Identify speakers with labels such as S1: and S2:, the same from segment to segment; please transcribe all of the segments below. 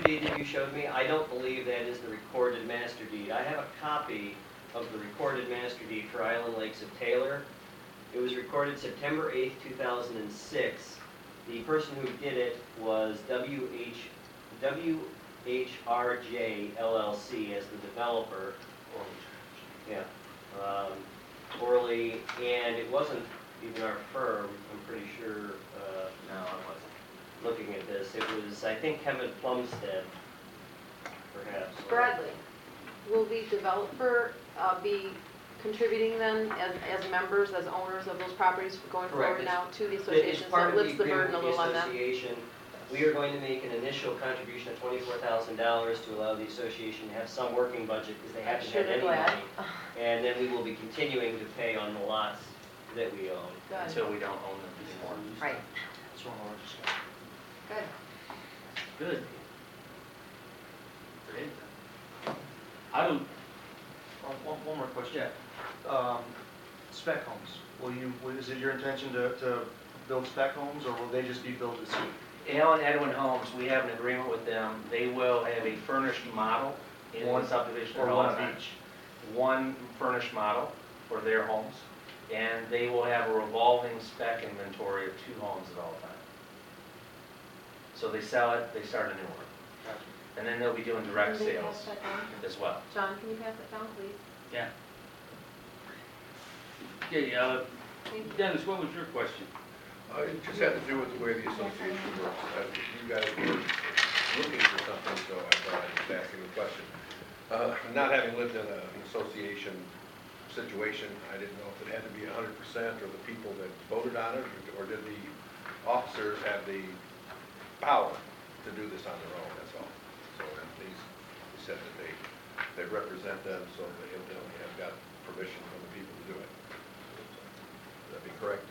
S1: deed that you showed me, I don't believe that is the recorded master deed. I have a copy of the recorded master deed for Island Lakes of Taylor. It was recorded September 8th, 2006. The person who did it was WHRJ LLC as the developer. Yeah. Orly, and it wasn't even our firm, I'm pretty sure.
S2: No, it wasn't.
S1: Looking at this, it was, I think, Kevin Plumstead, perhaps.
S3: Bradley, will the developer be contributing then as members, as owners of those properties going
S1: Correct.
S3: forward now to the
S1: It's
S3: association? So
S1: part
S3: it
S1: of the
S3: lifts the burden
S1: agreement
S3: a
S1: with
S3: little
S1: the
S3: on them?
S1: association. We are going to make an initial contribution of $24,000 to allow the association to have some working budget because they haven't
S3: Sure
S1: had
S3: they're
S1: any
S3: glad.
S1: money. And then we will be continuing to pay on the lots that we own.
S3: Good.
S2: Until we don't own them anymore.
S3: Right.
S2: That's one more discussion.
S3: Good.
S4: Good. Great. I don't,
S5: One more question. Spec homes. Is it your intention to build spec homes, or will they just be built as suit?
S2: Alan Edwin Homes, we have an agreement with them. They will have a furnished model in one subdivision.
S5: Or one of each?
S2: One furnished model for their homes, and they will have a revolving spec inventory of 2 homes at all times. So they sell it, they start a new one. And then they'll be doing direct
S3: Can they
S2: sales
S3: pass that down?
S2: as well.
S3: John, can you pass it down, please?
S4: yeah. Okay, Dennis, what was your question?
S6: It just had to do with the way the association works. You guys were looking for something, so I thought I'd just ask you a question. Not having lived in an association situation, I didn't know if it had to be 100% or the people that voted on it, or did the officers have the power to do this on their own, that's all. So these said that they represent them, so they evidently have got permission from the people to do it. Would that be correct?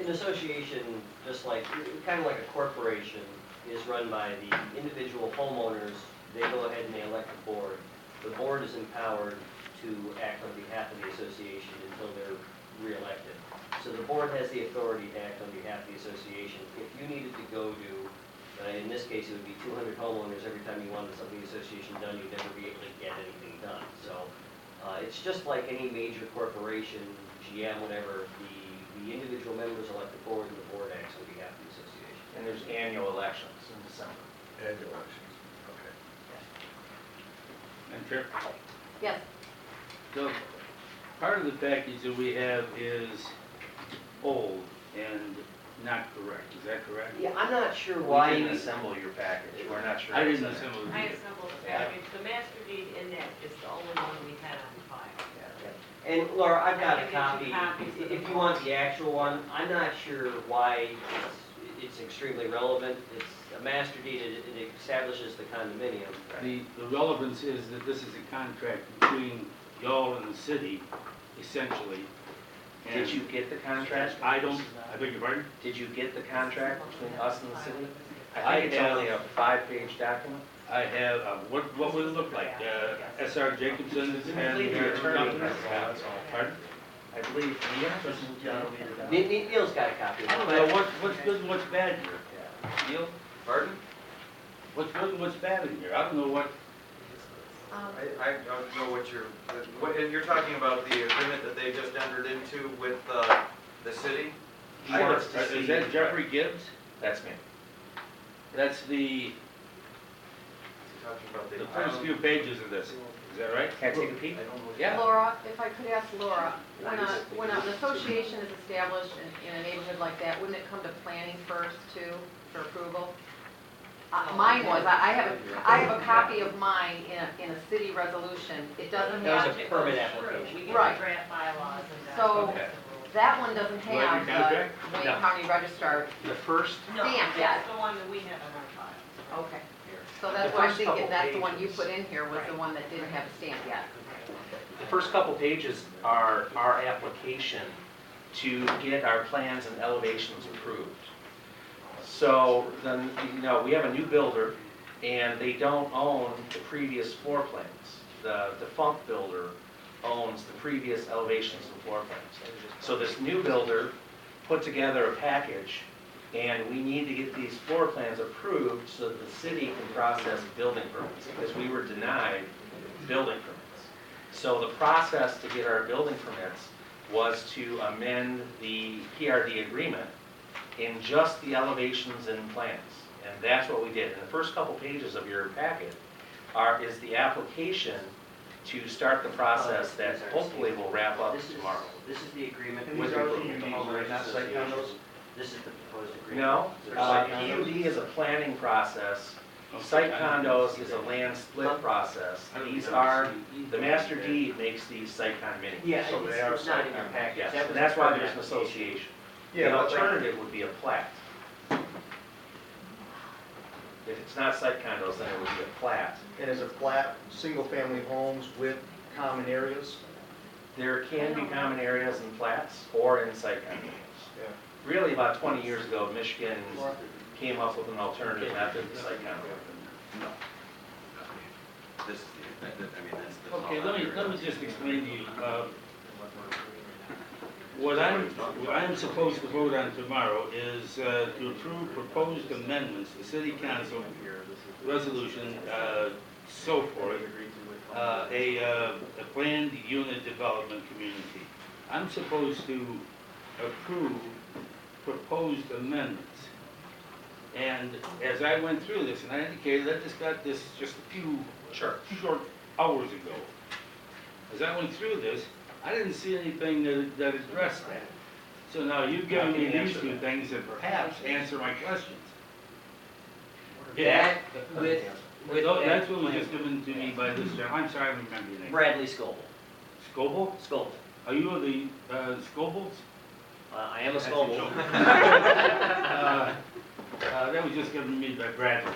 S1: An association, just like, kind of like a corporation, is run by the individual homeowners. They go ahead and they elect a board. The board is empowered to act on behalf of the association until they're re-elected. So the board has the authority to act on behalf of the association. If you needed to go to, in this case, it would be 200 homeowners every time you wanted something the association done, you'd never be able to get anything done. So it's just like any major corporation, GM, whatever, the individual members elect the board, and the board acts on behalf of the association.
S2: And there's annual elections in December.
S6: Annual elections, okay.
S4: Madam Chair?
S3: Yes.
S4: So, part of the package that we have is old and not correct, is that correct?
S1: Yeah, I'm not sure
S2: Why
S1: why
S2: you didn't assemble your package? We're not sure.
S4: I
S2: it's
S4: didn't
S2: in there.
S4: assemble
S7: I
S4: it.
S7: assembled the
S2: Yeah.
S7: package. The master deed in that is the only one we had on file.
S1: And Laura, I've got
S7: I
S1: a
S7: can get you
S1: copy.
S7: copies of
S1: If
S7: the
S1: you want the actual one, I'm not sure why it's extremely relevant. It's a master deed, it establishes the condominium.
S4: The relevance is that this is a contract between y'all and the city, essentially.
S2: Did you get the contract?
S4: I beg your pardon?
S2: Did you get the contract between us and the city?
S4: I
S2: I think it's
S4: have-
S2: only a 5-page document.
S4: I have, what would it look like? S.R. Jacobson and...
S2: I believe your attorney has
S4: uh,
S2: that.
S4: Pardon?
S2: I believe Neil just moved down over here.
S1: Neil's got a copy of
S4: I don't
S1: it.
S4: know, what's good and what's bad here? Neil?
S1: Pardon?
S4: What's good and what's bad in here? I don't know what...
S8: I don't know what you're talking about, the agreement that they just entered into with the city?
S2: He wants to see.
S4: Is that Jeffrey Gibbs?
S2: That's me.
S4: That's the
S8: Talking about
S4: the first few pages of this. Is that right?
S2: Can I take a peek?
S4: Yeah.
S3: Laura, if I could ask Laura, when an association is established in a neighborhood like that, wouldn't it come to planning first too, for approval? Mine was, I have a copy of mine in a city resolution. It doesn't
S1: That
S3: have,
S1: was a permit
S7: We
S1: application.
S7: get
S3: Right.
S7: the draft bylaws and that.
S3: So-
S2: Okay.
S3: that one doesn't
S4: Do I have
S3: have
S4: your
S3: the
S4: contract?
S3: Wayne
S2: No.
S3: County Registrar.
S5: The first,
S7: No,
S3: Stamp, yeah.
S7: that's the one that we have on our file.
S3: Okay. So that's
S2: The
S3: why I'm
S2: first
S3: thinking
S2: couple
S3: that's the one you
S2: pages.
S3: put in here was the one that didn't have a stamp yet.
S2: The first couple pages are our application to get our plans and elevations approved. So then, we have a new builder, and they don't own the previous floor plans. The defunct builder owns the previous elevations and floor plans. So this new builder put together a package And we need to get these floor plans approved so that the city can process building permits, because we were denied building permits. So the process to get our building permits was to amend the PRD agreement in just the elevations and plans. And that's what we did. And the first couple pages of your packet is the application to start the process that hopefully will wrap up tomorrow.
S1: This is the agreement.
S5: And these are already not site condos?
S1: This is the proposed agreement.
S2: No,
S1: They're site
S2: PUD
S1: condos.
S2: is a planning process. Site condos is a land split process. These are, the master deed makes these site condominiums.
S1: Yeah,
S5: So they are
S1: it's not in
S5: site
S1: your
S5: condos.
S1: packet.
S2: Yes,
S1: That
S2: and
S1: was
S2: that's
S1: the
S2: why
S1: permit
S2: there's an
S1: application.
S2: association.
S5: Yeah,
S2: The
S5: but
S2: alternative would be a plat. If it's not site condos, then it would be a plat.
S5: And is it flat, single-family homes with common areas?
S2: There can be common areas in plats or in site condominiums.
S5: Yeah.
S2: Really, about 20 years ago, Michigan came up with an alternative method to site condominium.
S9: This is the, I mean, that's all.
S4: Okay, let me just explain to you. What I'm supposed to vote on tomorrow is to approve proposed amendments to City Council Resolution, so forth, a planned unit development community. I'm supposed to approve proposed amendments. And as I went through this, and I indicated, I just got this just a few short hours ago. As I went through this, I didn't see anything that addressed that. So now you've given me these two things that perhaps answer my questions.
S1: That, with
S4: That's
S1: that
S4: what was
S1: plan.
S4: just given to me by this gentleman. I'm sorry, I don't remember your name.
S1: Bradley Scoble.
S4: Scoble?
S1: Scoble.
S4: Are you the Scobles?
S1: I am a
S4: That's a
S1: Scoble.
S4: joke. That was just given to me by Bradley.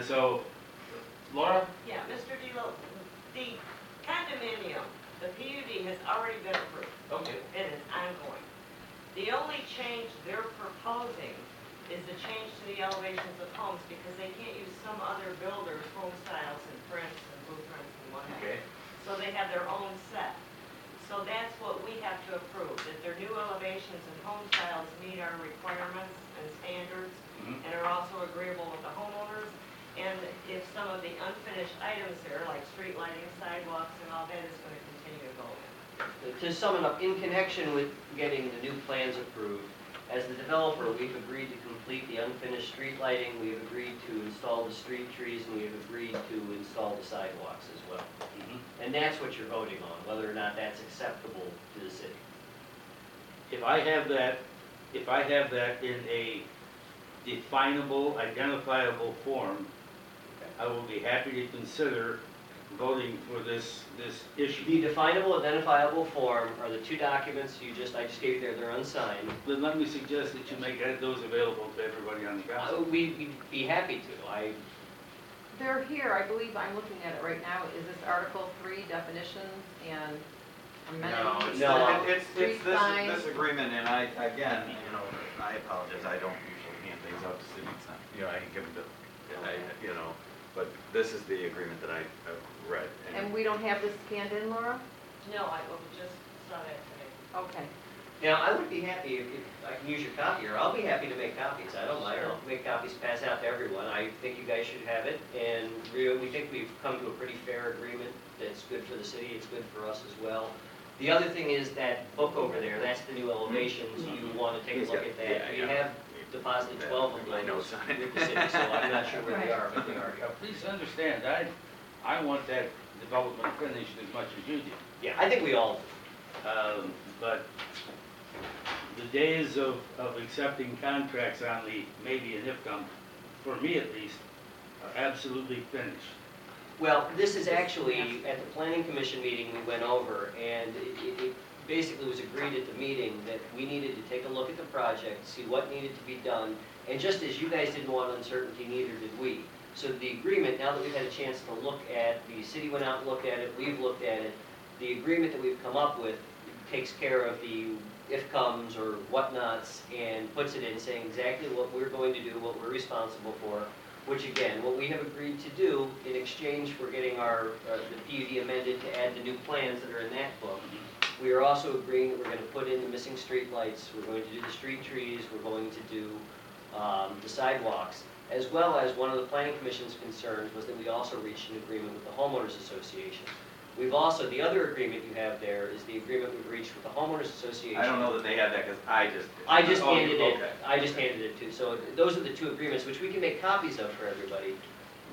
S4: So, Laura?
S7: Yeah, Mr. Delo, the condominium, the PUD has already been approved.
S4: Okay.
S7: It is ongoing. The only change they're proposing is the change to the elevations of homes because they can't use some other builder's home styles and prints and blueprints and whatnot.
S4: Okay.
S7: So they have their own set. So that's what we have to approve, that their new elevations and home styles meet our requirements and standards
S4: Mhm.
S7: and are also agreeable with the homeowners. And if some of the unfinished items there, like street lighting, sidewalks, and all that is going to continue to go in.
S1: To sum it up, in connection with getting the new plans approved, as the developer, we've agreed to complete the unfinished street lighting, we have agreed to install the street trees, and we have agreed to install the sidewalks as well. And that's what you're voting on, whether or not that's acceptable to the city.
S4: If I have that in a definable, identifiable form, I will be happy to consider voting for this issue.
S1: The definable, identifiable form are the two documents I just gave you there, they're unsigned.
S4: Then let me suggest that you make those available to everybody on the council.
S1: We'd be happy to.
S3: They're here, I believe, I'm looking at it right now, is this Article 3 definitions and amenities?
S1: No.
S8: It's
S3: Street signs.
S8: this agreement, and I apologize, I don't usually hand things out to cities, I can give them to,
S9: But this is the agreement that I read.
S3: And we don't have this scanned in, Laura?
S7: No, I just saw that today.
S3: Okay.
S1: Now, I would be happy if I can use your copier. I'll be happy to make copies. I don't mind. I'll make copies, pass out to everyone. I think you guys should have it. And we think we've come to a pretty fair agreement that's good for the city. It's good for us as well. The other thing is that book over there, that's the new elevations. You want to take a look at that. We have deposited 12 of
S9: My
S1: those
S9: notes on it.
S1: with the city, so I'm not sure where they are, but they are.
S4: Now, please understand, I want that development finished as much as you do.
S1: Yeah, I think we all do.
S4: But the days of accepting contracts on the maybe an IFCOM, for me at least, are absolutely finished.
S1: Well, this is actually, at the planning commission meeting, we went over, and it basically was agreed at the meeting that we needed to take a look at the project, see what needed to be done, and just as you guys didn't want uncertainty, neither did we. So the agreement, now that we've had a chance to look at, the city went out and looked at it, we've looked at it, the agreement that we've come up with takes care of the if-comes or whatnots and puts it in saying exactly what we're going to do, what we're responsible for, which again, what we have agreed to do in exchange for getting our, the PUD amended to add the new plans that are in that book, We are also agreeing that we're gonna put in the missing street lights, we're going to do the street trees, we're going to do the sidewalks, as well as one of the planning commission's concerns was that we also reached an agreement with the homeowners association. We've also, the other agreement you have there is the agreement we've reached with the homeowners association.
S9: I don't know that they had that, because I just.
S1: I just
S9: Oh,
S1: handed it,
S9: okay.
S1: I just handed it to, so those are the two agreements, which we can make copies of for everybody.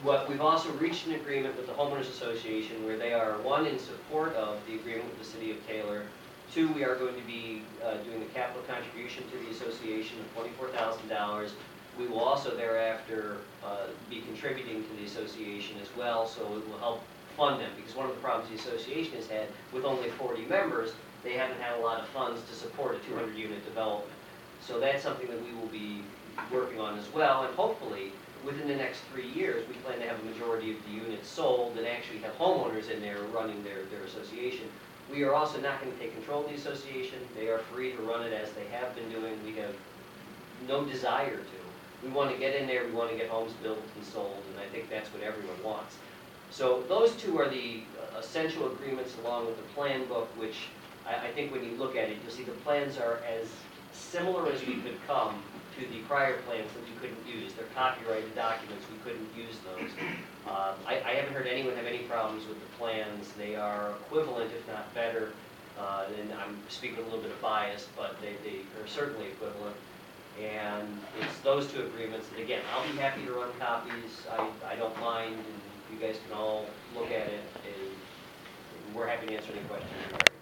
S1: What, we've also reached an agreement with the homeowners association where they are, one, in support of the agreement with the city of Taylor. Two, we are going to be doing a capital contribution to the association of $24,000. We will also thereafter be contributing to the association as well, so it will help fund them, because one of the problems the association has had, with only 40 members, they haven't had a lot of funds to support a 200-unit development. So that's something that we will be working on as well, and hopefully, within the next 3 years, we plan to have a majority of the units sold and actually have homeowners in there running their association. We are also not going to take control of the association. They are free to run it as they have been doing. We have no desire to. We want to get in there, we want to get homes built and sold, and I think that's what everyone wants. So those two are the essential agreements along with the plan book, which I think when you look at it, you'll see the plans are as similar as we could come to the prior plans that we couldn't use. They're copyrighted documents, we couldn't use those. I haven't heard anyone have any problems with the plans. They are equivalent, if not better, and I'm speaking a little bit of bias, but they are certainly equivalent. And it's those two agreements, and again, I'll be happy to run copies, I don't mind, and you guys can all look at it, and we're happy to answer any questions regarding it.